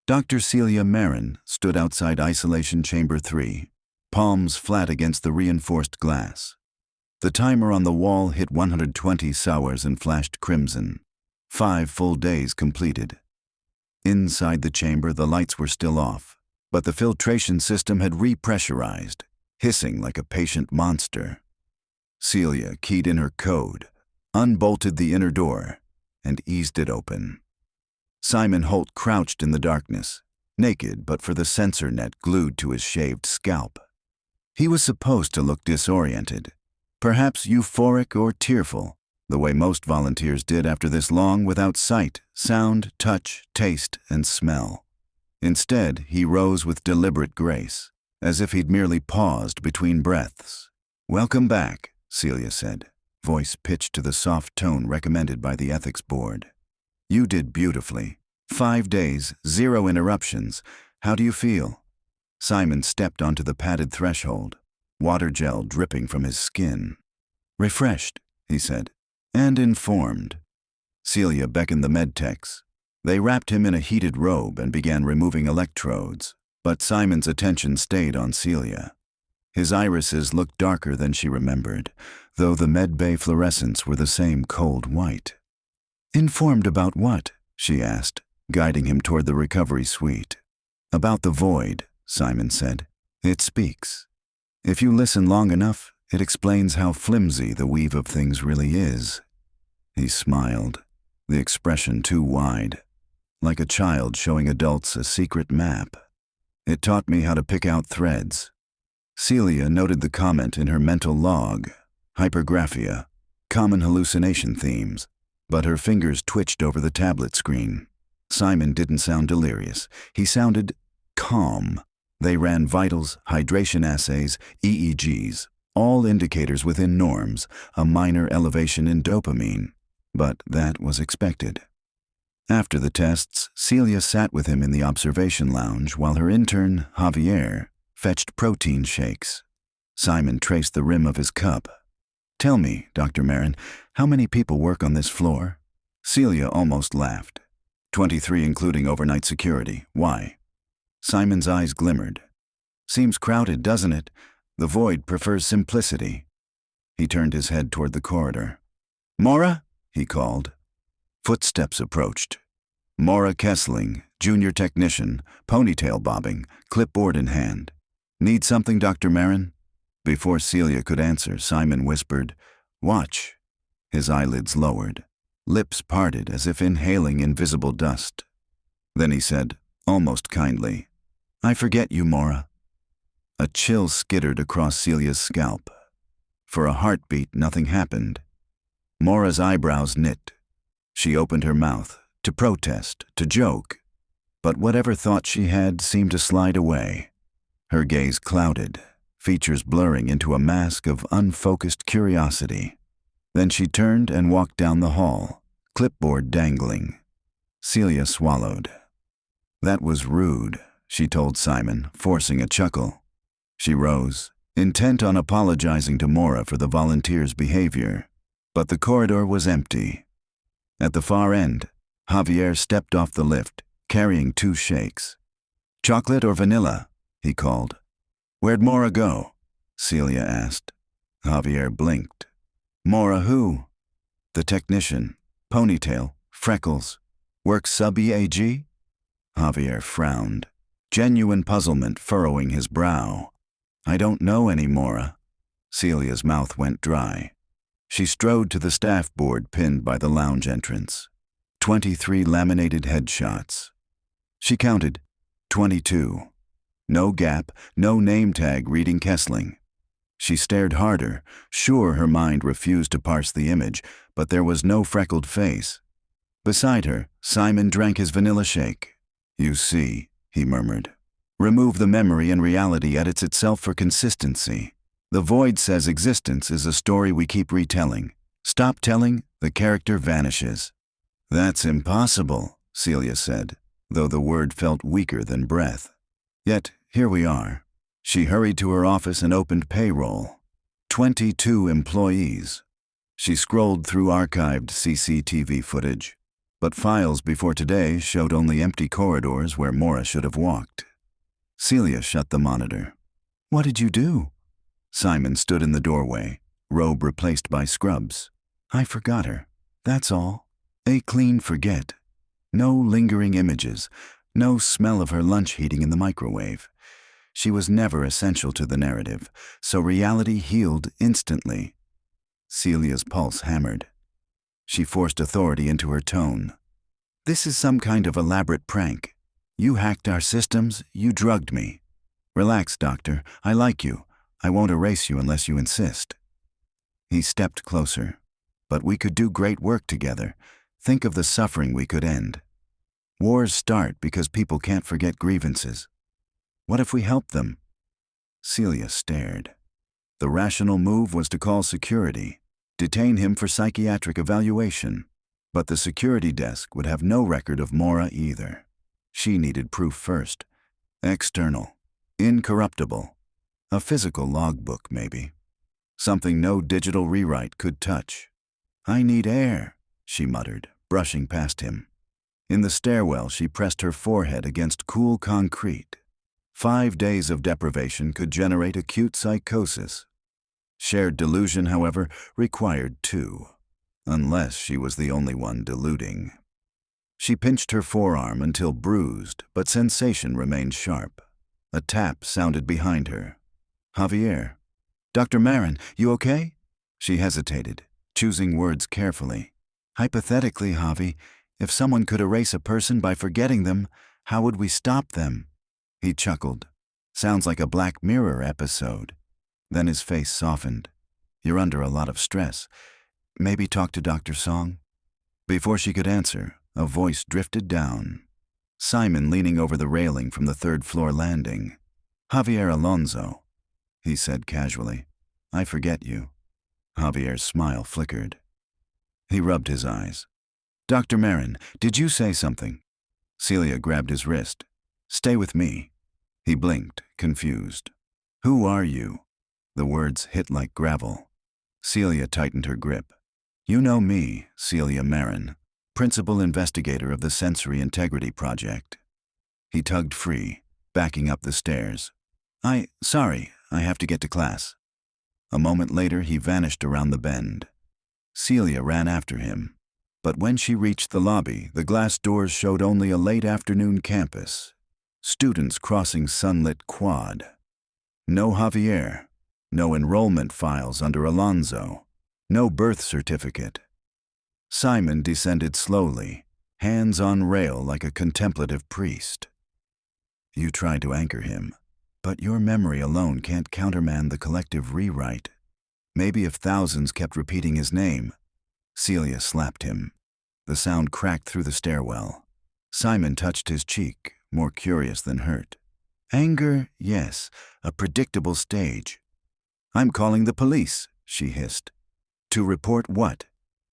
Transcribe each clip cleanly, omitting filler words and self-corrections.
Dr. Celia Marin stood outside Isolation Chamber 3, palms flat against the reinforced glass. The timer on the wall hit 120 hours and flashed crimson. 5 full days completed. Inside the chamber, the lights were still off, but the filtration system had repressurized, hissing like a patient monster. Celia keyed in her code, unbolted the inner door, and eased it open. Simon Holt crouched in the darkness, naked but for the sensor net glued to his shaved scalp. He was supposed to look disoriented, perhaps euphoric or tearful, the way most volunteers did after this long without sight, sound, touch, taste, and smell. Instead, he rose with deliberate grace, as if he'd merely paused between breaths. "Welcome back," Celia said, voice pitched to the soft tone recommended by the ethics board. "You did beautifully. 5 days, 0 interruptions. How do you feel?" Simon stepped onto the padded threshold, water gel dripping from his skin. "Refreshed," he said, "and informed." Celia beckoned the medtechs. They wrapped him in a heated robe and began removing electrodes, but Simon's attention stayed on Celia. His irises looked darker than she remembered, though the medbay fluorescents were the same cold white. "Informed about what?" she asked, guiding him toward the recovery suite. "About the void," Simon said. "It speaks. If you listen long enough, it explains how flimsy the weave of things really is." He smiled, the expression too wide, like a child showing adults a secret map. "It taught me how to pick out threads." Celia noted the comment in her mental log, hypergraphia, common hallucination themes, but her fingers twitched over the tablet screen. Simon didn't sound delirious. He sounded calm. They ran vitals, hydration assays, EEGs, all indicators within norms, a minor elevation in dopamine, but that was expected. After the tests, Celia sat with him in the observation lounge while her intern, Javier, fetched protein shakes. Simon traced the rim of his cup. "Tell me, Dr. Marin, how many people work on this floor?" Celia almost laughed. 23 including overnight security. Why?" Simon's eyes glimmered. "Seems crowded, doesn't it? The void prefers simplicity." He turned his head toward the corridor. "Maura?" he called. Footsteps approached. Maura Kessling, junior technician, ponytail bobbing, clipboard in hand. "Need something, Dr. Marin?" Before Celia could answer, Simon whispered, "Watch." His eyelids lowered, lips parted as if inhaling invisible dust. Then he said, almost kindly, "I forget you, Maura." A chill skittered across Celia's scalp. For a heartbeat, nothing happened. Maura's eyebrows knit. She opened her mouth, to protest, to joke, but whatever thought she had seemed to slide away. Her gaze clouded, features blurring into a mask of unfocused curiosity. Then she turned and walked down the hall, clipboard dangling. Celia swallowed. "That was rude," she told Simon, forcing a chuckle. She rose, intent on apologizing to Maura for the volunteer's behavior, but the corridor was empty. At the far end, Javier stepped off the lift, carrying 2 shakes. "Chocolate or vanilla?" he called. "Where'd Maura go?" Celia asked. Javier blinked. "Maura who?" "The technician. Ponytail, freckles. Works sub-EAG?" Javier frowned, genuine puzzlement furrowing his brow. "I don't know any Maura." Celia's mouth went dry. She strode to the staff board pinned by the lounge entrance. 23 laminated headshots. She counted 22. No gap, no name tag reading Kessling. She stared harder, sure her mind refused to parse the image, but there was no freckled face. Beside her, Simon drank his vanilla shake. "You see," he murmured. "Remove the memory and reality edits itself for consistency. The void says existence is a story we keep retelling. Stop telling, the character vanishes." "That's impossible," Celia said, though the word felt weaker than breath. Yet, here we are. She hurried to her office and opened payroll. 22 employees. She scrolled through archived CCTV footage. But files before today showed only empty corridors where Mora should have walked. Celia shut the monitor. "What did you do?" Simon stood in the doorway, robe replaced by scrubs. "I forgot her. That's all. A clean forget. No lingering images, no smell of her lunch heating in the microwave. She was never essential to the narrative, so reality healed instantly." Celia's pulse hammered. She forced authority into her tone. "This is some kind of elaborate prank. You hacked our systems, you drugged me. Relax, Doctor. I like you. I won't erase you unless you insist." He stepped closer. "But we could do great work together. Think of the suffering we could end. Wars start because people can't forget grievances. What if we help them?" Celia stared. The rational move was to call security, detain him for psychiatric evaluation. But the security desk would have no record of Mora either. She needed proof first. External. Incorruptible. A physical logbook, maybe. Something no digital rewrite could touch. "I need air," she muttered, brushing past him. In the stairwell, she pressed her forehead against cool concrete. 5 days of deprivation could generate acute psychosis. Shared delusion, however, required 2. Unless she was the only one deluding. She pinched her forearm until bruised, but sensation remained sharp. A tap sounded behind her. "Javier." "Dr. Marin, you okay?" She hesitated, choosing words carefully. "Hypothetically, Javi, if someone could erase a person by forgetting them, how would we stop them?" He chuckled. "Sounds like a Black Mirror episode." Then his face softened. "You're under a lot of stress. Maybe talk to Dr. Song?" Before she could answer, a voice drifted down. Simon leaning over the railing from the 3rd-floor landing. "Javier Alonso," he said casually. "I forget you." Javier's smile flickered. He rubbed his eyes. "Dr. Marin, did you say something?" Celia grabbed his wrist. "Stay with me." He blinked, confused. "Who are you?" The words hit like gravel. Celia tightened her grip. "You know me, Celia Marin, principal investigator of the Sensory Integrity Project." He tugged free, backing up the stairs. Sorry, I have to get to class." A moment later, he vanished around the bend. Celia ran after him. But when she reached the lobby, the glass doors showed only a late afternoon campus. Students crossing sunlit quad. No Javier. No enrollment files under Alonso. No birth certificate. Simon descended slowly, hands on rail like a contemplative priest. You tried to anchor him, but your memory alone can't countermand the collective rewrite. Maybe if thousands kept repeating his name. Celia slapped him. The sound cracked through the stairwell. Simon touched his cheek, more curious than hurt. Anger, yes, a predictable stage. "I'm calling the police," she hissed. "To report what?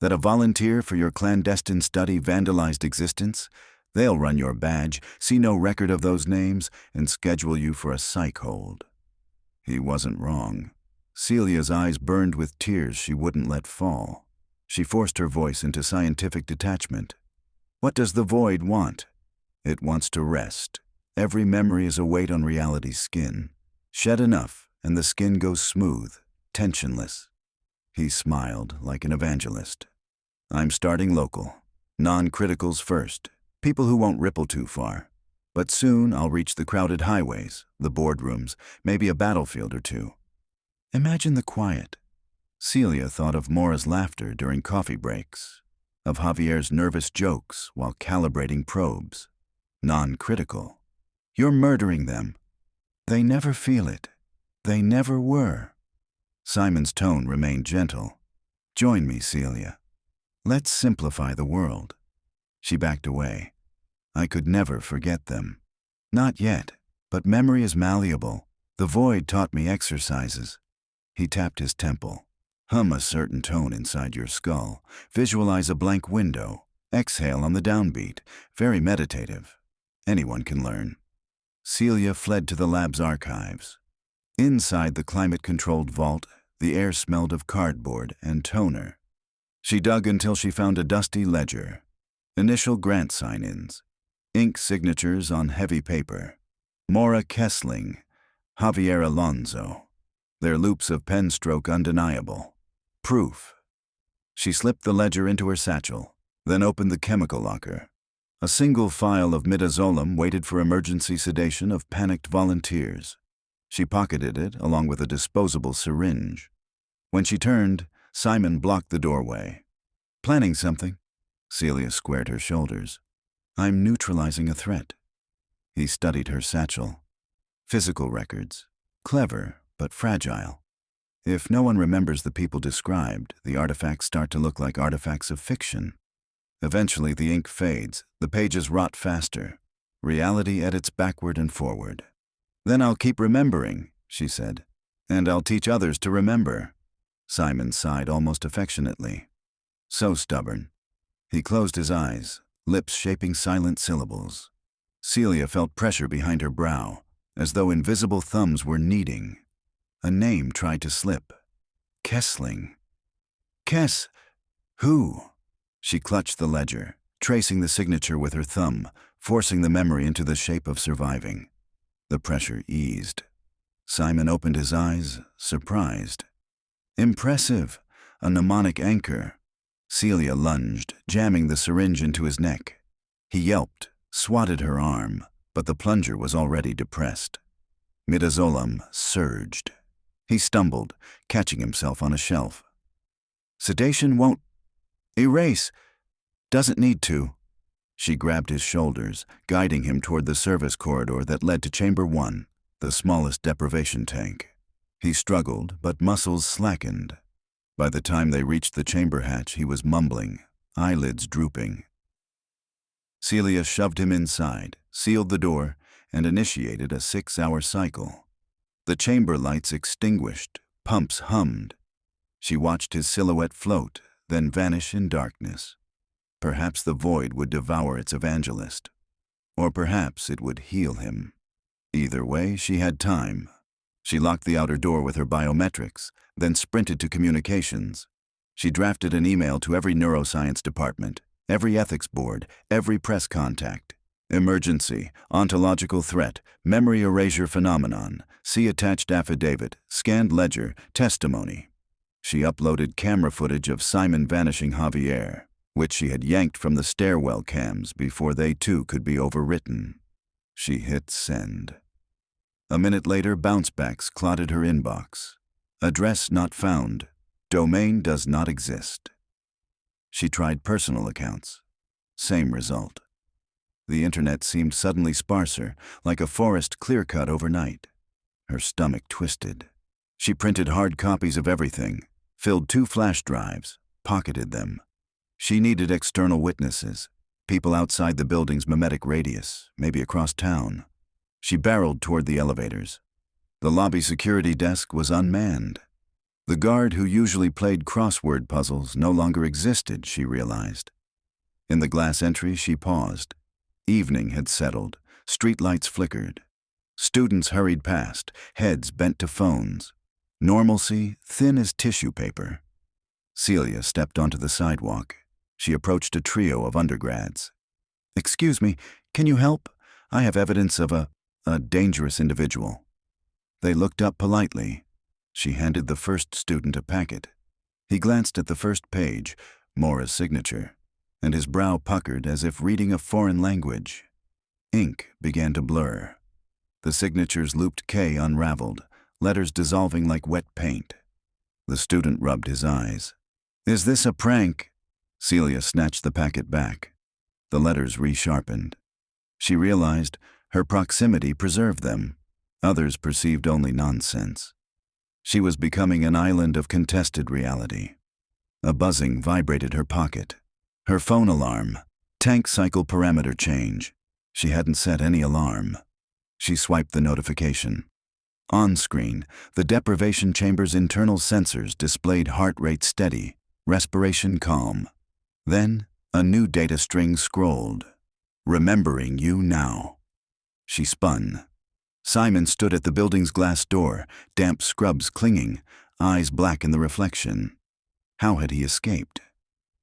That a volunteer for your clandestine study vandalized existence? They'll run your badge, see no record of those names, and schedule you for a psych hold." He wasn't wrong. Celia's eyes burned with tears she wouldn't let fall. She forced her voice into scientific detachment. What does the void want? It wants to rest. Every memory is a weight on reality's skin. Shed enough, and the skin goes smooth, tensionless. He smiled like an evangelist. "I'm starting local. Non-criticals first. People who won't ripple too far. But soon I'll reach the crowded highways, the boardrooms, maybe a battlefield or two." Imagine the quiet. Celia thought of Mora's laughter during coffee breaks, of Javier's nervous jokes while calibrating probes. Non-critical. You're murdering them. They never feel it. They never were. Simon's tone remained gentle. "Join me, Celia. Let's simplify the world." She backed away. "I could never forget them." "Not yet, but memory is malleable. The void taught me exercises." He tapped his temple. "Hum a certain tone inside your skull. Visualize a blank window. Exhale on the downbeat. Very meditative. Anyone can learn." Celia fled to the lab's archives. Inside the climate-controlled vault, the air smelled of cardboard and toner. She dug until she found a dusty ledger. Initial grant sign-ins. Ink signatures on heavy paper. Maura Kessling, Javier Alonso. Their loops of pen stroke undeniable. Proof. She slipped the ledger into her satchel, then opened the chemical locker. A single phial of midazolam waited for emergency sedation of panicked volunteers. She pocketed it along with a disposable syringe. When she turned, Simon blocked the doorway. "Planning something?" Celia squared her shoulders. "I'm neutralizing a threat." He studied her satchel. Physical records. Clever, but fragile. If no one remembers the people described, the artifacts start to look like artifacts of fiction. Eventually the ink fades, the pages rot faster. Reality edits backward and forward. "Then I'll keep remembering," she said. "And I'll teach others to remember." Simon sighed almost affectionately. So stubborn. He closed his eyes, lips shaping silent syllables. Celia felt pressure behind her brow, as though invisible thumbs were kneading. A name tried to slip. Kessling. Who? She clutched the ledger, tracing the signature with her thumb, forcing the memory into the shape of surviving. The pressure eased. Simon opened his eyes, surprised. Impressive, a mnemonic anchor. Celia lunged, jamming the syringe into his neck. He yelped, swatted her arm, but the plunger was already depressed. Midazolam surged. He stumbled, catching himself on a shelf. "Sedation won't erase. Doesn't need to." She grabbed his shoulders, guiding him toward the service corridor that led to Chamber 1, the smallest deprivation tank. He struggled, but muscles slackened. By the time they reached the chamber hatch, he was mumbling, eyelids drooping. Celia shoved him inside, sealed the door, and initiated a 6-hour cycle. The chamber lights extinguished, pumps hummed. She watched his silhouette float, then vanish in darkness. Perhaps the void would devour its evangelist. Or perhaps it would heal him. Either way, she had time. She locked the outer door with her biometrics, then sprinted to communications. She drafted an email to every neuroscience department, every ethics board, every press contact. Emergency, ontological threat, memory erasure phenomenon, see attached affidavit, scanned ledger, testimony. She uploaded camera footage of Simon vanishing Javier, which she had yanked from the stairwell cams before they too could be overwritten. She hit send. A minute later, bouncebacks clotted her inbox. Address not found. Domain does not exist. She tried personal accounts. Same result. The internet seemed suddenly sparser, like a forest clear-cut overnight. Her stomach twisted. She printed hard copies of everything, filled 2 flash drives, pocketed them. She needed external witnesses, people outside the building's memetic radius, maybe across town. She barreled toward the elevators. The lobby security desk was unmanned. The guard who usually played crossword puzzles no longer existed, she realized. In the glass entry, she paused. Evening had settled. Streetlights flickered. Students hurried past, heads bent to phones. Normalcy thin as tissue paper. Celia stepped onto the sidewalk. She approached a trio of undergrads. "Excuse me, can you help? I have evidence of a dangerous individual." They looked up politely. She handed the first student a packet. He glanced at the first page, Maura's signature, and his brow puckered as if reading a foreign language. Ink began to blur. The signature's looped K unraveled, letters dissolving like wet paint. The student rubbed his eyes. "Is this a prank?" Celia snatched the packet back. The letters resharpened. She realized her proximity preserved them. Others perceived only nonsense. She was becoming an island of contested reality. A buzzing vibrated her pocket. Her phone alarm. Tank cycle parameter change. She hadn't set any alarm. She swiped the notification. On screen, the deprivation chamber's internal sensors displayed heart rate steady, respiration calm. Then, a new data string scrolled. "Remembering you now." She spun. Simon stood at the building's glass door, damp scrubs clinging, eyes black in the reflection. How had he escaped?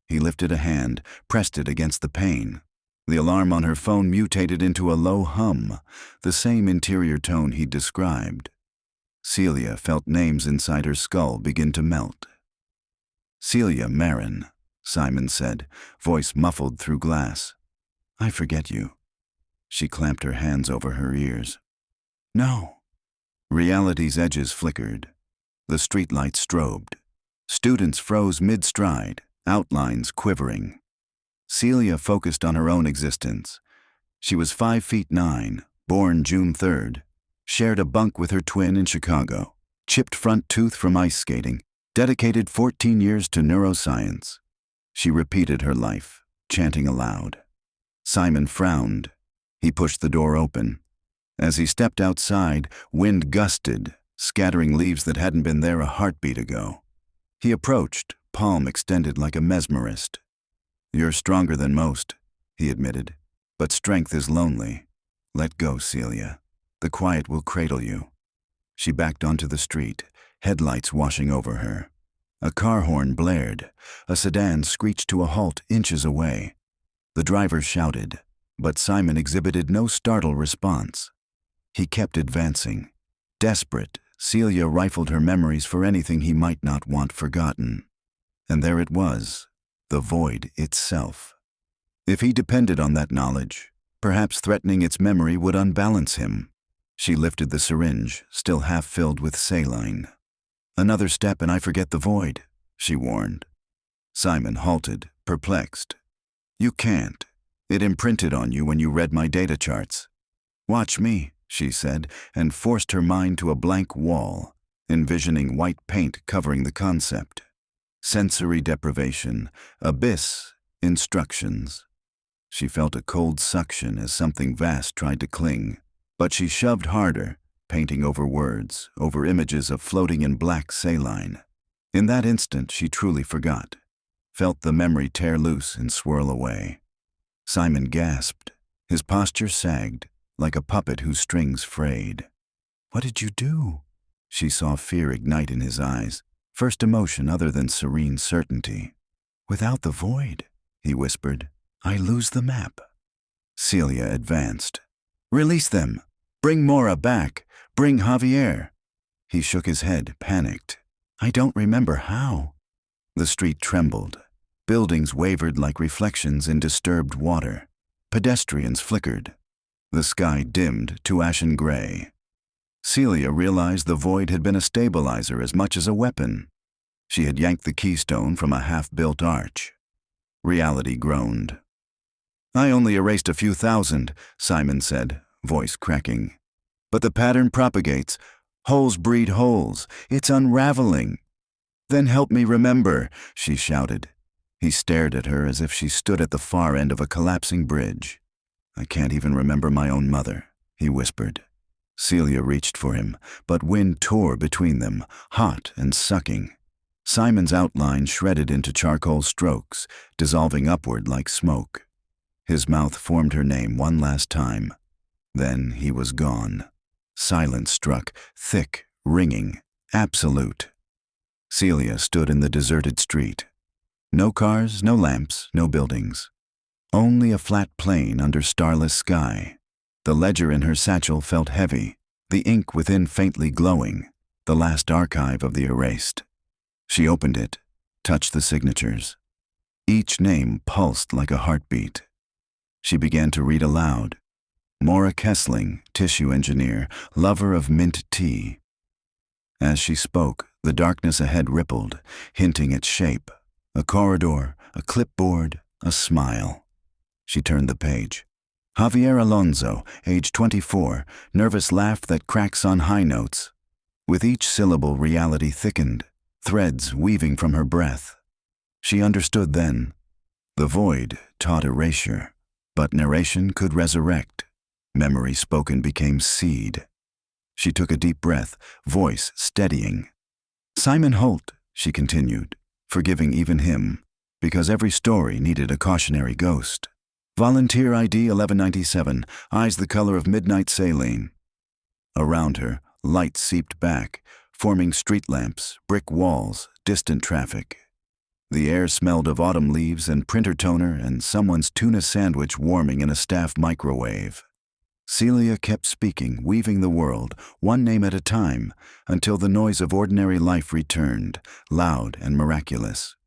He lifted a hand, pressed it against the pane. The alarm on her phone mutated into a low hum, the same interior tone he'd described. Celia felt names inside her skull begin to melt. "Celia Marin," Simon said, voice muffled through glass. "I forget you." She clamped her hands over her ears. "No." Reality's edges flickered. The streetlights strobed. Students froze mid-stride, outlines quivering. Celia focused on her own existence. She was 5'9", born June 3rd, shared a bunk with her twin in Chicago, chipped front tooth from ice skating, dedicated 14 years to neuroscience. She repeated her life, chanting aloud. Simon frowned. He pushed the door open. As he stepped outside, wind gusted, scattering leaves that hadn't been there a heartbeat ago. He approached, palm extended like a mesmerist. "You're stronger than most," he admitted, "but strength is lonely. Let go, Celia. The quiet will cradle you." She backed onto the street, headlights washing over her. A car horn blared. A sedan screeched to a halt inches away. The driver shouted, but Simon exhibited no startled response. He kept advancing. Desperate, Celia rifled her memories for anything he might not want forgotten. And there it was, the void itself. If he depended on that knowledge, perhaps threatening its memory would unbalance him. She lifted the syringe, still half filled with saline. "Another step and I forget the void," she warned. Simon halted, perplexed. "You can't. It imprinted on you when you read my data charts." "Watch me," she said, and forced her mind to a blank wall, envisioning white paint covering the concept. Sensory deprivation, abyss, instructions. She felt a cold suction as something vast tried to cling, but she shoved harder, painting over words, over images of floating in black saline. In that instant, she truly forgot, felt the memory tear loose and swirl away. Simon gasped. His posture sagged, like a puppet whose strings frayed. "What did you do?" She saw fear ignite in his eyes, first emotion other than serene certainty. "Without the void," he whispered, "I lose the map." Celia advanced. "Release them! Bring Mora back! Bring Javier!" He shook his head, panicked. "I don't remember how." The street trembled. Buildings wavered like reflections in disturbed water. Pedestrians flickered. The sky dimmed to ashen gray. Celia realized the void had been a stabilizer as much as a weapon. She had yanked the keystone from a half-built arch. Reality groaned. "I only erased a few thousand," Simon said, voice cracking. "But the pattern propagates. Holes breed holes. It's unraveling." "Then help me remember," she shouted. He stared at her as if she stood at the far end of a collapsing bridge. "I can't even remember my own mother," he whispered. Celia reached for him, but wind tore between them, hot and sucking. Simon's outline shredded into charcoal strokes, dissolving upward like smoke. His mouth formed her name one last time. Then he was gone. Silence struck, thick, ringing, absolute. Celia stood in the deserted street. No cars, no lamps, no buildings. Only a flat plain under starless sky. The ledger in her satchel felt heavy, the ink within faintly glowing, the last archive of the erased. She opened it, touched the signatures. Each name pulsed like a heartbeat. She began to read aloud. Maura Kessling, tissue engineer, lover of mint tea. As she spoke, the darkness ahead rippled, hinting at shape. A corridor, a clipboard, a smile. She turned the page. Javier Alonso, age 24, nervous laugh that cracks on high notes. With each syllable, reality thickened, threads weaving from her breath. She understood then. The void taught erasure, but narration could resurrect. Memory spoken became seed. She took a deep breath, voice steadying. "Simon Holt," she continued, forgiving even him, because every story needed a cautionary ghost. "Volunteer ID 1197, eyes the color of midnight saline." Around her, light seeped back, forming street lamps, brick walls, distant traffic. The air smelled of autumn leaves and printer toner and someone's tuna sandwich warming in a staff microwave. Celia kept speaking, weaving the world, one name at a time, until the noise of ordinary life returned, loud and miraculous.